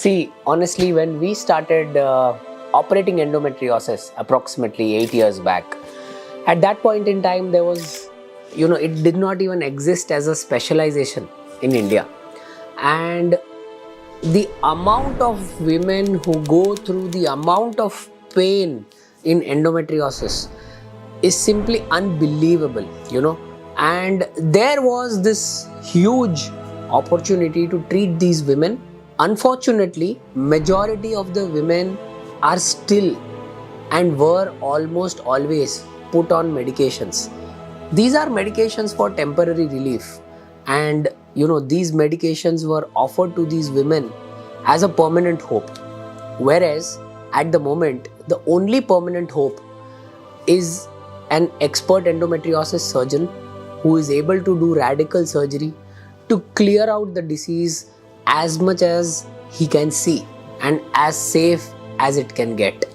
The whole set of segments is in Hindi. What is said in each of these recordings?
See, honestly, when we started operating endometriosis approximately 8 years back, at that point in time, there was, it did not even exist as a specialization in India. And the amount of women who go through the amount of pain in endometriosis is simply unbelievable. And there was this huge opportunity to treat these women. Unfortunately, majority of the women are still and were almost always put on medications. These are medications for temporary relief, and these medications were offered to these women as a permanent hope. Whereas at the moment, the only permanent hope is an expert endometriosis surgeon who is able to do radical surgery to clear out the disease as much as he can see and as safe as it can get.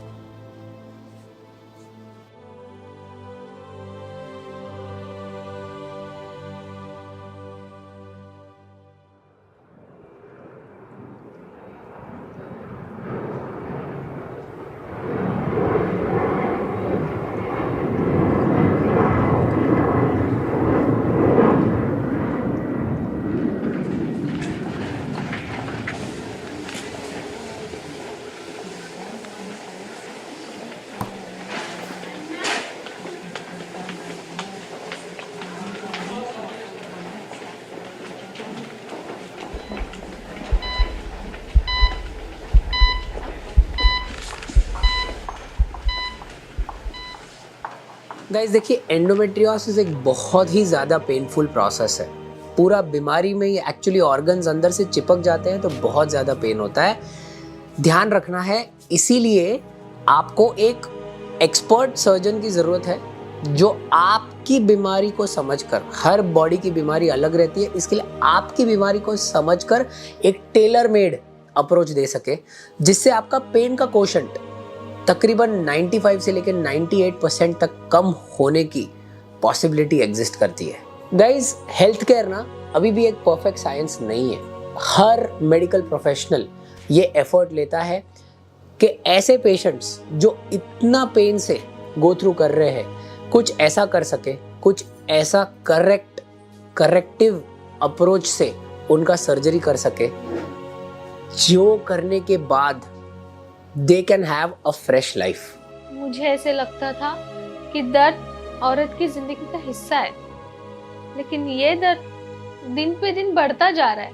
Guys देखिए, एंडोमेट्रियोसिस एक बहुत ही ज़्यादा पेनफुल प्रोसेस है। पूरा बीमारी में ही एक्चुअली ऑर्गन्स अंदर से चिपक जाते हैं तो बहुत ज़्यादा पेन होता है। ध्यान रखना है, इसीलिए आपको एक एक्सपर्ट सर्जन की ज़रूरत है जो आपकी बीमारी को समझकर, हर बॉडी की बीमारी अलग रहती है, इसके लिए आपकी बीमारी को समझकर एक टेलर मेड अप्रोच दे सके, जिससे आपका पेन का कोशेंट तकरीबन 95 से लेकर 98% तक कम होने की पॉसिबिलिटी एग्जिस्ट करती है। गाइज, हेल्थ केयर ना अभी भी एक परफेक्ट साइंस नहीं है। हर मेडिकल प्रोफेशनल ये एफर्ट लेता है कि ऐसे पेशेंट्स जो इतना पेन से गो थ्रू कर रहे हैं, कुछ ऐसा कर सके, कुछ ऐसा करेक्टिव अप्रोच से उनका सर्जरी कर सके, जो करने के बाद they can have a fresh life. मुझे ऐसे लगता था कि दर्द औरत की जिंदगी का हिस्सा है, लेकिन ये दर्द दिन पे दिन बढ़ता जा रहा है।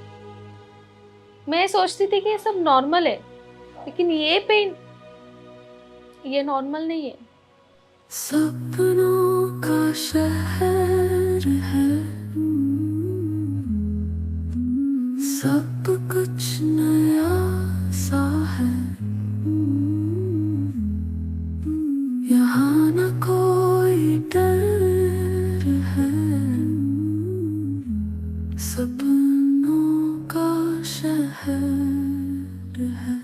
मैं सोचती थी कि ये सब नॉर्मल है, लेकिन ये पेन, ये नॉर्मल नहीं है। सपनों का शहर है, सब कुछ नया सा है, यहाँ न कोई डर है, सपनों का शहर है।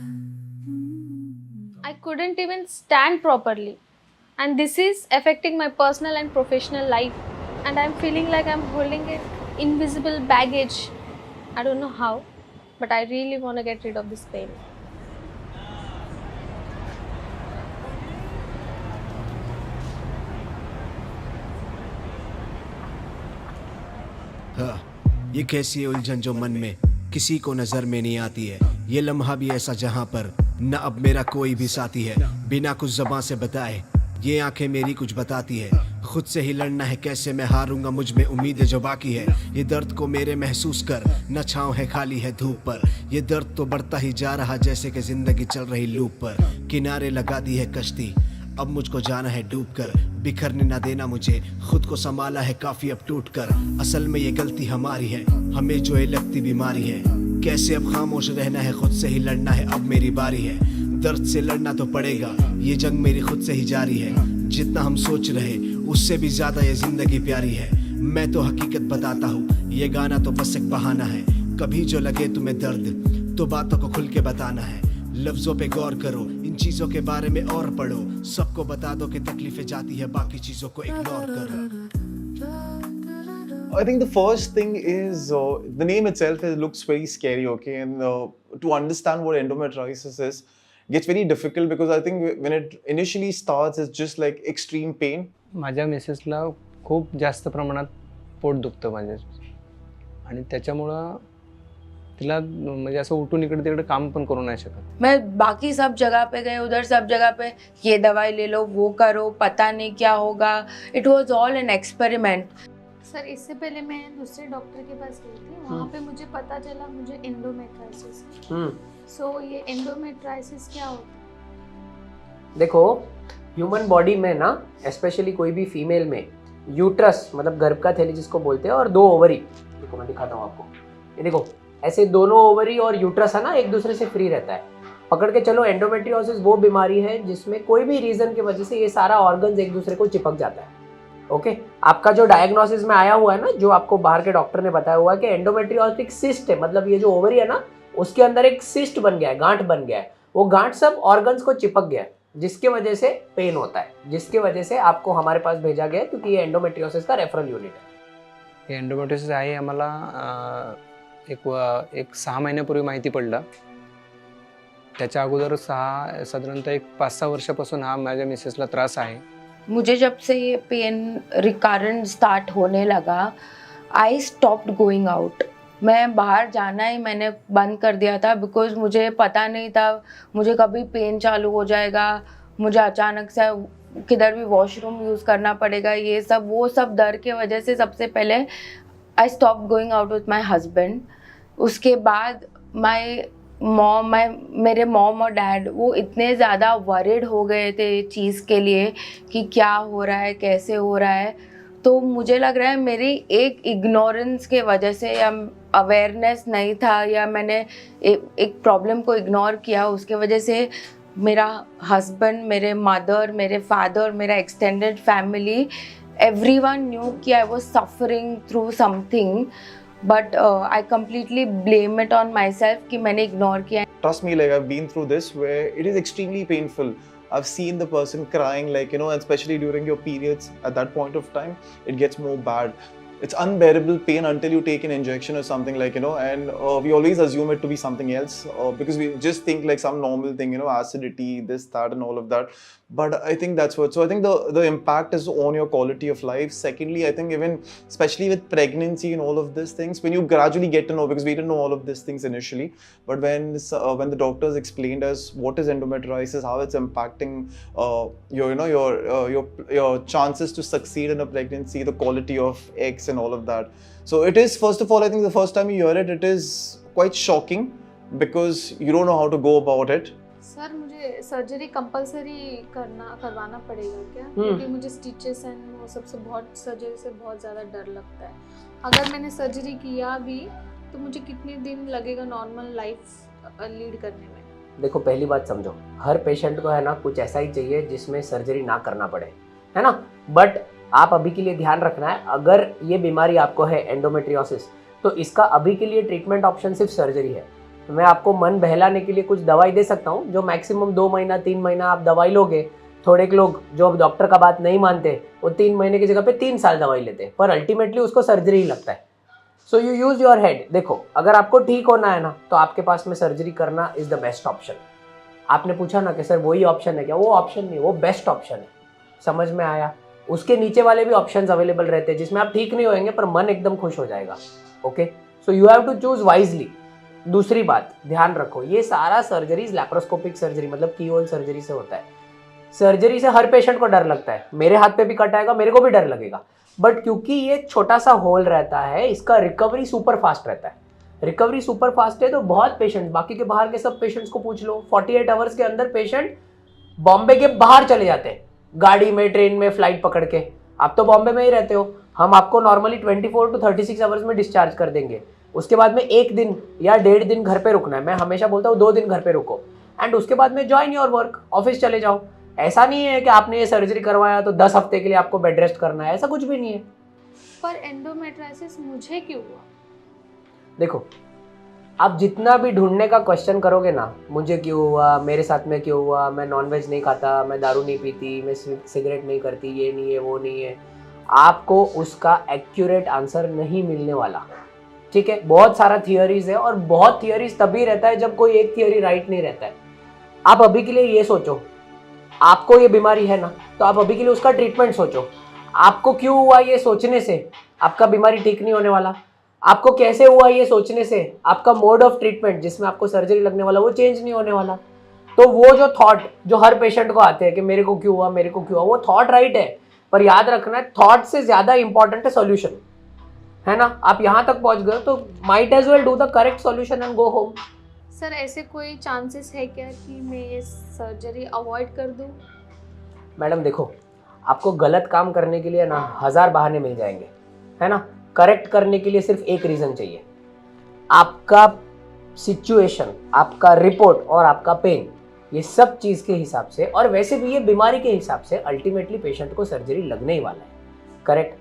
I couldn't even stand properly, and this is affecting my personal and professional life, and I'm feeling like I'm holding an invisible baggage. I don't know how, but I really want to get rid of this pain. ये कैसी उलझन जो मन में किसी को नजर में नहीं आती है। ये लम्हा भी ऐसा जहां पर न अब मेरा कोई भी साथी है, बिना कुछ ज़बान से बताए ये आंखें मेरी कुछ बताती है। खुद से ही लड़ना है, कैसे मैं हारूंगा, मुझ में उम्मीद जो बाकी है। ये दर्द को मेरे महसूस कर, न छाँव है खाली है धूप पर। ये दर्द तो बढ़ता ही जा रहा जैसे कि जिंदगी चल रही लूप पर। किनारे लगा दी है कश्ती, अब मुझको जाना है डूब कर। बिखरने ना देना मुझे, खुद को संभाला है काफी अब टूट कर। असल में ये गलती हमारी है, हमें जो ये लगती बीमारी है। कैसे अब खामोश रहना है, खुद से ही लड़ना है, अब मेरी बारी है। दर्द से लड़ना तो पड़ेगा, ये जंग मेरी खुद से ही जारी है। जितना हम सोच रहे उससे भी ज्यादा ये जिंदगी प्यारी है। मैं तो हकीकत बताता हूँ, ये गाना तो बस एक बहाना है। कभी जो लगे तुम्हें दर्द तो बातों को खुल के बताना है। लफ्जों पे गौर करो, इन चीजों के बारे में और पढ़ो। सबको बता दो कि तकलीफें जाती है, बाकी चीजों को इग्नोर करो। I think the first thing is the name itself looks very scary, okay? And to understand what endometriosis is gets very difficult because I think when it initially starts, it's just like extreme pain. माझ्या मिसेसला खूप जास्त प्रमाणात पोट दुखतं माझ्या आणि त्याच्यामुळं तिला म्हणजे असं उठून इकडे तिकडे काम पण करू नाही शकत. मैं बाकी सब जगह पे गए, उधर सब जगह पे ये दवाई ले लो, वो करो, पता नहीं क्या होगा. It was all an experiment. Sir इससे पहले मैं दूसरे डॉक्टर के पास गई थी, वहाँ पे मुझे पता चला मुझे एंडोमेट्राइसिस है. सो ये एंडोमेट्राइसिस क्या होता है? देखो ह्यूमन बॉडी में ना, स्पेशली कोई भी फीमेल में यूट्रस मतलब गर्भ का थैली जिसको बोलते हैं और 2 ओवरी, देखो मैं दिखाता हूँ आपको, ये देखो ऐसे दोनों ओवरी और यूट्रस है ना एक दूसरे से फ्री रहता है. पकड़ के चलो एंडोमेट्रियोसिस वो बीमारी है जिसमें कोई भी रीजन की वजह से ये सारा ऑर्गन्स एक दूसरे को चिपक जाता है. ओके आपका जो डायग्नोसिस में आया हुआ है ना, जो आपको बाहर के डॉक्टर ने बताया हुआ है कि एंडोमेट्रियोटिक सिस्ट है, मतलब ये जो ओवरी है ना उसके अंदर एक सिस्ट बन गया है, गांठ बन गया है. वो गांठ सब ऑर्गन्स को चिपक गया है जिसकी वजह से पेन होता है, जिसकी वजह से आपको हमारे पास भेजा गया है क्योंकि ये एंडोमेट्रियोसिस का रेफरल यूनिट है. हे एंडोमेट्रियोसिस आहे आम्हाला एक 6 महिन्यापूर्वी माहिती पडलं. त्याच्या अगोदर साधारणतः एक 5-6 वर्षापासून हा माझ्या मिसेसला त्रास आहे. मुझे जब से ये पेन रिकरेंट स्टार्ट होने लगा, आई स्टॉप्ड गोइंग आउट. मैं बाहर जाना ही मैंने बंद कर दिया था बिकॉज मुझे पता नहीं था मुझे कभी पेन चालू हो जाएगा, मुझे अचानक से किधर भी वॉशरूम यूज़ करना पड़ेगा, ये सब वो सब डर के वजह से सबसे पहले I stop going out with my husband. उसके बाद मेरे मॉम और डैड वो इतने ज़्यादा वरिड हो गए थे चीज़ के लिए कि क्या हो रहा है, कैसे हो रहा है. तो मुझे लग रहा है मेरी एक इग्नोरेंस के वजह से या अवेयरनेस नहीं था या मैंने एक प्रॉब्लम को इग्नोर किया, उसके वजह से मेरा हस्बैंड, मेरे मदर, मेरे फादर, मेरा एक्सटेंडेड फैमिली, एवरीवन न्यू कि I was suffering through something, but I completely blame it on my self कि मैंने इग्नोर किया. Trust me, like I've been through this where it is extremely painful. I've seen the person crying, like, you know, and especially during your periods, at that point of time, it gets more bad. It's unbearable pain until you take an injection or something, like, you know, and we always assume it to be something else because we just think like some normal thing, you know, acidity, this, that, and all of that. But I think that's what, so I think the impact is on your quality of life. Secondly, I think even, especially with pregnancy and all of these things, when you gradually get to know, because we didn't know all of these things initially, but when the doctors explained us what is endometriosis, how it's impacting your, you know, your chances to succeed in a pregnancy, the quality of eggs and all of that. So it is, first of all, I think the first time you hear it, it is quite shocking because you don't know how to go about it. Sir मुझे सर्जरी कंपलसरी करवाना पड़ेगा क्या? क्योंकि मुझे स्टिचेस एंड वो सबसे सर्जरी से बहुत ज़्यादा डर लगता है. अगर मैंने सर्जरी किया भी तो मुझे कितने दिन लगेगा नॉर्मल लाइफ लीड करने में? देखो पहली बात समझो, हर पेशेंट को है ना कुछ ऐसा ही चाहिए जिसमें सर्जरी ना करना पड़े, है ना. बट आप अभी के लिए ध्यान रखना है, अगर ये बीमारी आपको है एंडोमेट्रियोसिस, तो इसका अभी के लिए ट्रीटमेंट ऑप्शन सिर्फ सर्जरी है. मैं आपको मन बहलाने के लिए कुछ दवाई दे सकता हूँ जो मैक्सिमम 2 महीना 3 महीना आप दवाई लोगे. थोड़े लोग जो अब डॉक्टर का बात नहीं मानते वो 3 महीने की जगह पे 3 साल दवाई लेते हैं, पर अल्टीमेटली उसको सर्जरी ही लगता है. So you use your head. देखो अगर आपको ठीक होना है ना तो आपके पास में सर्जरी करना इज द बेस्ट ऑप्शन. आपने पूछा ना कि सर वही ऑप्शन है क्या? वो ऑप्शन नहीं, वो बेस्ट ऑप्शन है. समझ में आया? उसके नीचे वाले भी ऑप्शंस अवेलेबल रहते हैं जिसमें आप ठीक नहीं होंगे पर मन एकदम खुश हो जाएगा. Okay, so you have to choose wisely. दूसरी बात ध्यान रखो, ये सारा सर्जरीज लैप्रोस्कोपिक सर्जरी मतलब की होल सर्जरी से होता है. सर्जरी से हर पेशेंट को डर लगता है. मेरे हाथ पे भी कट आएगा, मेरे को भी डर लगेगा, बट क्योंकि ये छोटा सा होल रहता है इसका रिकवरी सुपर फास्ट रहता है. रिकवरी सुपर फास्ट है तो बहुत पेशेंट, बाकी के बाहर के सब पेशेंट्स को पूछ लो, 48 आवर्स के अंदर पेशेंट बॉम्बे के बाहर चले जाते हैं गाड़ी में, ट्रेन में, फ्लाइट पकड़ के. आप तो बॉम्बे में ही रहते हो, हम आपको नॉर्मली 24 to 36 आवर्स में डिस्चार्ज कर देंगे. उसके बाद में 1 दिन या 1.5 दिन घर पे रुकना है. मैं हमेशा बोलता हूँ 2 दिन घर पे रुको एंड उसके बाद में ज्वाइन योर वर्क, ऑफिस चले जाओ. ऐसा नहीं है कि आपने ये सर्जरी करवाया तो 10 हफ्ते के लिए आपको बेड रेस्ट करना है, ऐसा कुछ भी नहीं है. पर एंडोमेट्राइसिस मुझे क्यों हुआ? देखो आप जितना भी ढूंढने का क्वेश्चन करोगे ना, मुझे क्यों हुआ, मेरे साथ में क्यों हुआ, मैं नॉनवेज नहीं खाता, मैं दारू नहीं पीती, मैं सिगरेट नहीं करती, ये नहीं है वो नहीं है, आपको उसका एक्यूरेट आंसर नहीं मिलने वाला, ठीक है। बहुत सारा थियरीज है और बहुत थियरीज तभी रहता है जब कोई एक थियरी राइट नहीं रहता है। आप अभी के लिए ये सोचो, आपको ये बीमारी है ना, तो आप अभी के लिए उसका ट्रीटमेंट सोचो। आपको क्यों हुआ ये सोचने से आपका बीमारी ठीक नहीं होने वाला, आपको कैसे हुआ ये सोचने से आपका मोड ऑफ ट्रीटमेंट जिसमें आपको सर्जरी लगने वाला वो चेंज नहीं होने वाला। तो वो जो थॉट जो हर पेशेंट को आते हैं कि मेरे को क्यों हुआ, मेरे को क्यों हुआ, वो थॉट राइट है, पर याद रखना है थॉट से ज्यादा इंपॉर्टेंट है सॉल्यूशन, है ना। आप यहाँ तक पहुंच गए तो might as well do the correct solution and go home. Sir ऐसे कोई चांसेस है क्या कि मैं ये सर्जरी अवॉइड कर दूं? मैडम देखो, आपको गलत काम करने के लिए ना 1000 बहाने मिल जाएंगे, है ना। करेक्ट करने के लिए सिर्फ एक रीजन चाहिए, आपका सिचुएशन, आपका रिपोर्ट और आपका पेन, ये सब चीज के हिसाब से और वैसे भी ये बीमारी के हिसाब से अल्टीमेटली पेशेंट को सर्जरी लगने ही वाला है, करेक्ट।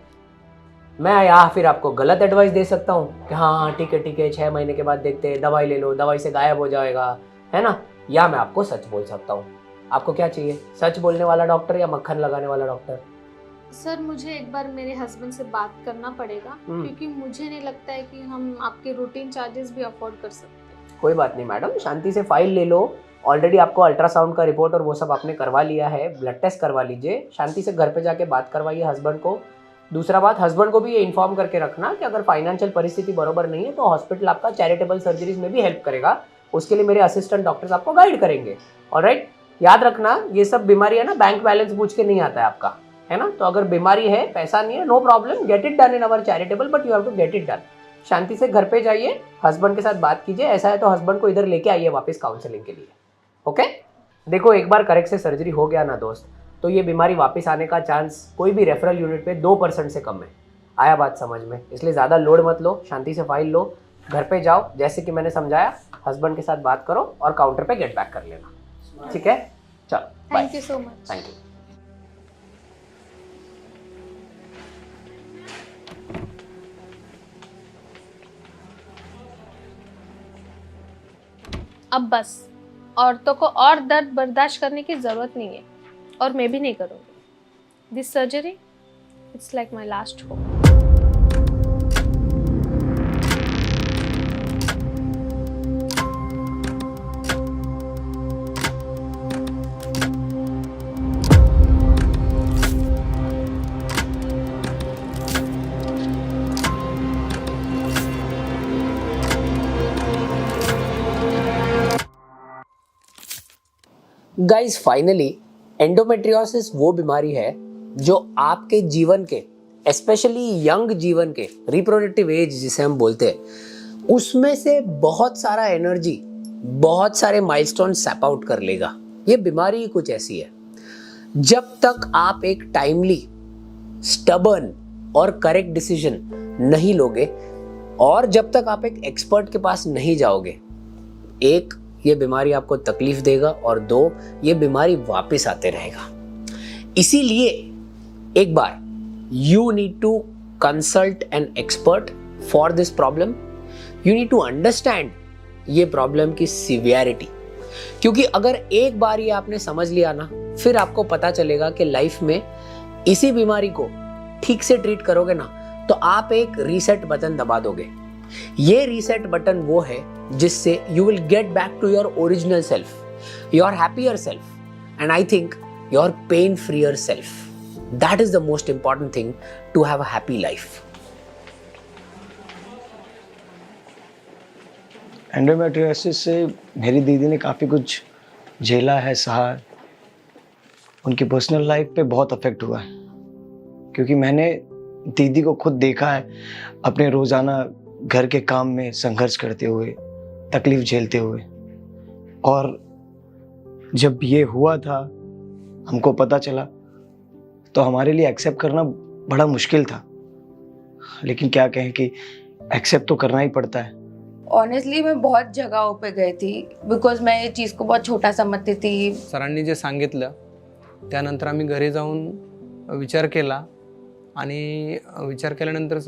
मैं यहाँ फिर आपको गलत एडवाइस दे सकता हूँ कि हाँ हाँ ठीक है 6 महीने के बाद देखते हैं, दवाई ले लो, दवाई से गायब हो जाएगा, है ना। या मैं आपको सच बोल सकता हूँ। आपको क्या चाहिए, सच बोलने वाला डॉक्टर या मक्खन लगाने वाला डॉक्टर? सर मुझे एक बार मेरे हस्बैंड से बात करना पड़ेगा, क्योंकि मुझे नहीं लगता है कि हम आपके रूटीन चार्जेस भी अफोर्ड कर सकते हैं। कोई बात नहीं मैडम, शांति से फाइल ले लो। ऑलरेडी आपको अल्ट्रासाउंड का रिपोर्ट और वो सब आपने करवा लिया है, ब्लड टेस्ट करवा लीजिए, शांति से घर पे जाके बात करवाइए हस्बैंड को। दूसरा बात, हस्बैंड को भी ये इन्फॉर्म करके रखना कि अगर फाइनेंशियल परिस्थिति बरोबर नहीं है तो हॉस्पिटल आपका चैरिटेबल सर्जरीज में भी हेल्प करेगा, उसके लिए मेरे असिस्टेंट डॉक्टर्स आपको गाइड करेंगे। ऑलराइट, याद रखना ये सब बीमारी है ना, बैंक बैलेंस पूछ के नहीं आता है आपका, है ना। तो अगर बीमारी है, पैसा नहीं है, no problem, get it done in our charitable, but you have to get it done. शांति से घर पे जाइए, हस्बैंड के साथ बात कीजिए, ऐसा है तो हस्बैंड को इधर लेके आइए वापस काउंसलिंग के लिए, ओके। देखो, एक बार करेक्ट से सर्जरी हो गया ना दोस्त, तो ये बीमारी वापस आने का चांस कोई भी रेफरल यूनिट पे 2% से कम है। आया बात समझ में? इसलिए ज़्यादा लोड मत लो, शांति से फाइल लो, घर पे जाओ, जैसे कि मैंने समझाया, हस्बैंड के साथ बात करो और काउंटर पे गेट बैक कर लेना, ठीक है। चलो, thank you so much. Thank you. अब बस औरतों को और दर्द बर्दाश्त करने की जरूरत नहीं है, और मैं भी नहीं करूँगी। This surgery it's like my last hope. Guys, finally endometriosis वो बीमारी है जो आपके जीवन के, स्पेशली यंग जीवन के, रिप्रोडक्टिव एज जिसे हम बोलते हैं, उसमें से बहुत सारा एनर्जी, बहुत सारे माइलस्टोन सैप आउट कर लेगा। ये बीमारी कुछ ऐसी है, जब तक आप एक टाइमली, स्टबर्न और करेक्ट डिसीजन नहीं लोगे और जब तक आप एक एक्सपर्ट के पास नहीं जाओगे, एक, ये बीमारी आपको तकलीफ देगा और 2, ये बीमारी वापस आते रहेगा। इसीलिए एक बार you need to consult an expert for this problem. You need to understand ये प्रॉब्लम की सिवियरिटी, क्योंकि अगर एक बार ये आपने समझ लिया ना, फिर आपको पता चलेगा कि लाइफ में इसी बीमारी को ठीक से ट्रीट करोगे ना, तो आप एक रीसेट बटन दबा दोगे। ये रीसेट बटन वो है जिससे you will get back to your original self, your happier self, and I think your pain freer self. That is the most important thing to have a happy life. Endometriosis से मेरी दीदी ने काफ़ी कुछ झेला है, सहा। उनकी पर्सनल लाइफ पे बहुत अफेक्ट हुआ है, क्योंकि मैंने दीदी को खुद देखा है अपने रोज़ाना घर के काम में संघर्ष करते हुए, तकलीफ झेलते हुए। और जब ये हुआ था, हमको पता चला, तो हमारे लिए एक्सेप्ट करना बड़ा मुश्किल था, लेकिन क्या कहें कि एक्सेप्ट तो करना ही पड़ता है। ऑनेस्टली मैं बहुत जगहों पे गई थी, बिकॉज मैं ये चीज़ को बहुत छोटा समझती थी। सरांनी जे सांगितलं त्यानंतर आम्ही घरी जाऊन विचार केला, आणि विचार केल्यानंतर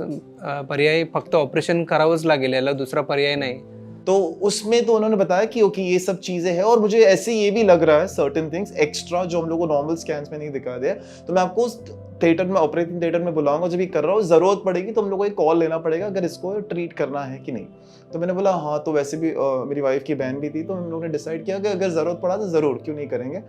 पर्याय फक्त ऑपरेशन करावंच लागेल, याला दुसरा पर्याय नाही। तो उसमें तो उन्होंने बताया कि ओके ये सब चीज़ें हैं, और मुझे ऐसे ये भी लग रहा है सर्टेन थिंग्स एक्स्ट्रा जो हम लोग को नॉर्मल स्कैन्स में नहीं दिखा दिया, तो मैं आपको थिएटर में, ऑपरेटिंग थिएटर में बुलाऊंगा जब ये कर रहा हूँ, ज़रूरत पड़ेगी तो हम लोग को एक कॉल लेना पड़ेगा अगर इसको ट्रीट करना है कि नहीं। तो मैंने बोला हाँ, तो वैसे भी मेरी वाइफ की बहन भी थी, तो हम लोग ने डिसाइड किया कि अगर ज़रूरत पड़ा तो ज़रूर क्यों नहीं करेंगे,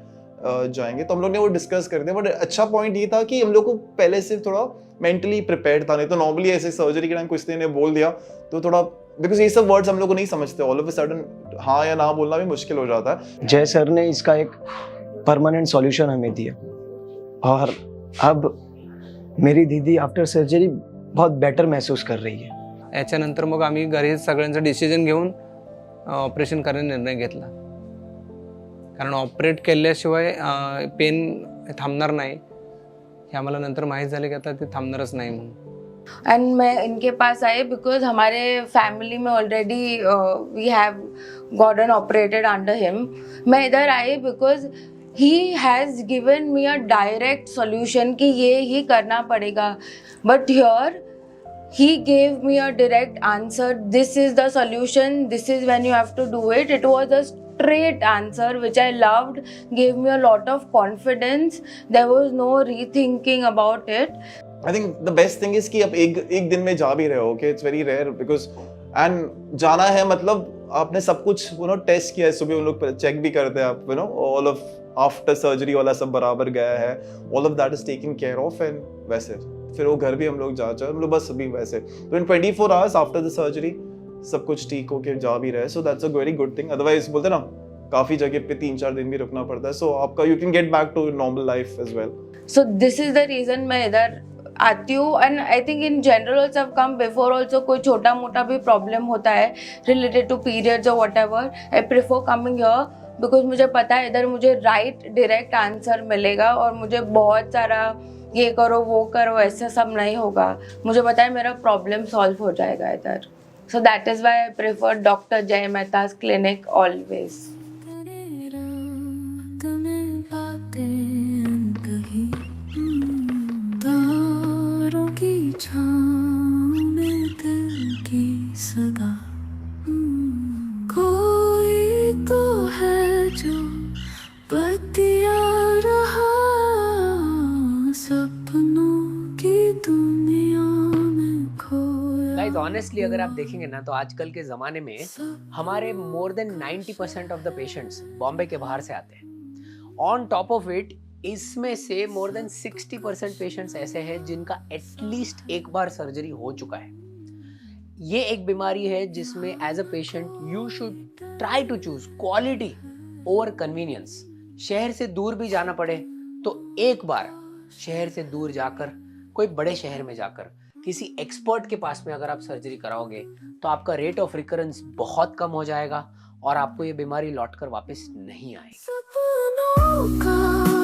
जाएंगे। तो हम लोग ने वो डिस्कस कर दिया। बट अच्छा पॉइंट ये था कि हम लोग को पहले से थोड़ा मेंटली प्रिपेयर्ड था, नहीं तो नॉर्मली ऐसे सर्जरी के टाइम कुछ ने बोल दिया तो थोड़ा, बिकॉज ये सब वर्ड्स हम लोग को नहीं समझते, ऑल ऑफ अ सडन हाँ या ना बोलना भी मुश्किल हो जाता है। जय सर ने इसका एक परमानेंट सॉल्यूशन हमें दिया, और अब मेरी दीदी आफ्टर सर्जरी बहुत बेटर महसूस कर रही है। याच्यानंतर मग आम्ही घरी सगळ्यांचा डिसिजन घेऊन ऑपरेशन करण्याचा निर्णय घेतला, कारण ऑपरेट केल्याशिवाय पेन थांबणार नाही हे आम्हाला नंतर माहीत झाले की आता ते थांबणारच नाही म्हणून। एंड मैं इनके पास आई बिकॉज हमारे फैमिली में already we have gotten operated under him. मैं इधर आई because he has given me a direct solution कि ये ही करना पड़ेगा, but here he gave me a direct answer, this is the solution, this is when you have to do it. It was a straight answer which I loved, gave me a lot of confidence, there was no rethinking about it. I think the best thing is कि आप एक दिन में जा भी रहे हो, okay, it's very rare because and जाना है मतलब आपने सब कुछ टेस्ट किया है, सुबह उन लोग चेक भी करते हैं आप, all of after surgery वाला सब बराबर गया है, all of that is taken care of, and वैसे फिर वो घर भी हम लोग हम लोग बस अभी वैसे तो इन 24 आवर्स आफ्टर द सर्जरी सब कुछ ठीक होके जा भी रहा है, so that's a very good thing. Otherwise बोलते ना काफी जगह पे 3-4 दिन भी रुकना पड़ता है, सो आपका you can get back to normal life as well. So this is the reason मैं इधर आती हूँ, and I think in general also have come before also. कोई छोटा मोटा भी प्रॉब्लम होता है रिलेटेड टू पीरियड्स और whatever, I prefer coming here because मुझे पता है इधर मुझे राइट डायरेक्ट आंसर मिलेगा, और मुझे बहुत सारा ये करो वो करो ऐसा सब नहीं होगा, मुझे पता है मेरा प्रॉब्लम सॉल्व हो जाएगा इधर। So that is why I prefer doctor जय मेहताज क्लिनिक ऑलवेज। तेरे रात में बातें अनकही, तारों की छाँव में दिल की सदा, कोई तो है जो बतिया रहा सपनों की दुनिया में खोया। गाइस ऑनेस्टली अगर आप देखेंगे ना तो आजकल के ज़माने में हमारे more than 90% of the patients Bombay के बाहर से आते हैं। ऑन टॉप ऑफ इट इसमें से मोर देन 60% पेशेंट्स ऐसे हैं जिनका एटलीस्ट एक बार सर्जरी हो चुका है। ये एक बीमारी है जिसमें as a patient you should try to choose quality over convenience. शहर से दूर भी जाना पड़े तो एक बार शहर से दूर जाकर कोई बड़े शहर में जाकर किसी एक्सपर्ट के पास में अगर आप सर्जरी कराओगे तो आपका रेट ऑफ रिकरेंस बहुत कम हो जाएगा और आपको ये बीमारी लौटकर वापस नहीं आएगी। सपनों का